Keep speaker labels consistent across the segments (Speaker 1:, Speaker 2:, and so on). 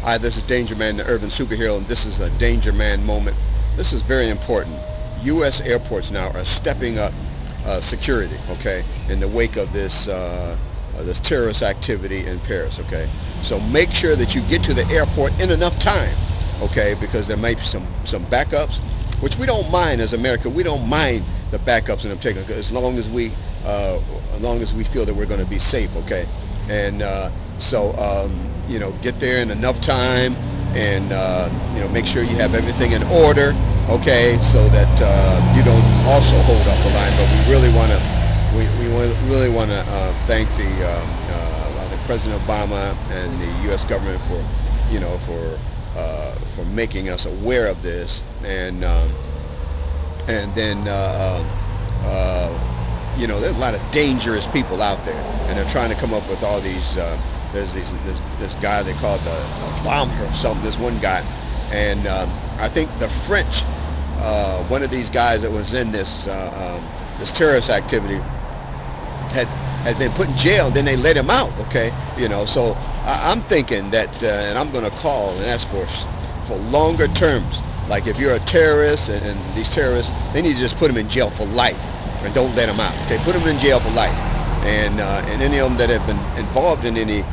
Speaker 1: Hi, this is Danger Man, the urban superhero, and this is a Danger Man moment. This is very important. U.S. airports now are stepping up security, okay, in the wake of this terrorist activity in Paris, okay. So make sure that you get to the airport in enough time, okay, because there might be some backups, which we don't mind as America. We don't mind the backups in them taking, as long as we feel that we're going to be safe, okay. And you know, get there in enough time, and you know, make sure you have everything in order, okay, so that you don't also hold up the line. But we really want to thank the President Obama and the U.S. government for, you know, for making us aware of this, and then you know, there's a lot of dangerous people out there, and they're trying to come up with all these. There's this guy they call the bomber or something. This one guy, and I think the French, one of these guys that was in this terrorist activity, had been put in jail, and then they let him out. Okay, you know, so I'm thinking that, and I'm going to call and ask for longer terms. Like if you're a terrorist, and these terrorists, they need to just put them in jail for life, and don't let them out. Okay, put them in jail for life, and any of them that have been involved in any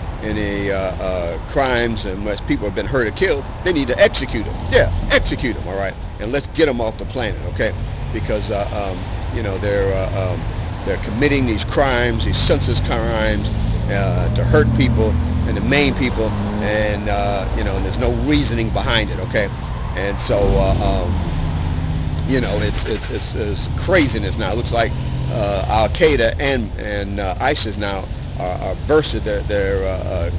Speaker 1: crimes, and unless people have been hurt or killed, they need to execute them. Yeah, execute them. All right, and let's get them off the planet. Okay, because you know, they're committing these crimes, these senseless crimes, to hurt people and to maim people, and you know, and there's no reasoning behind it. Okay, and so you know, it's craziness now. It looks like Al Qaeda and ISIS now are versus they're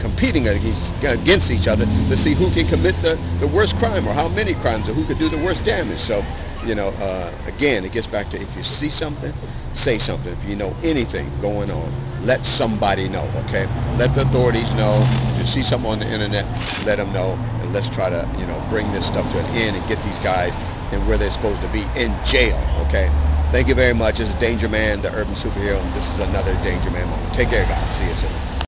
Speaker 1: competing against each other to see who can commit the worst crime, or how many crimes, or who could do the worst damage. So, you know, again, it gets back to, if you see something, say something. If you know anything going on, let somebody know, okay? Let the authorities know. If you see something on the internet, let them know, and let's try to, you know, bring this stuff to an end and get these guys and where they're supposed to be, in jail, okay? Thank you very much. This is Danger Man, the urban superhero, and this is another Danger Man moment. Take care, guys. See you soon.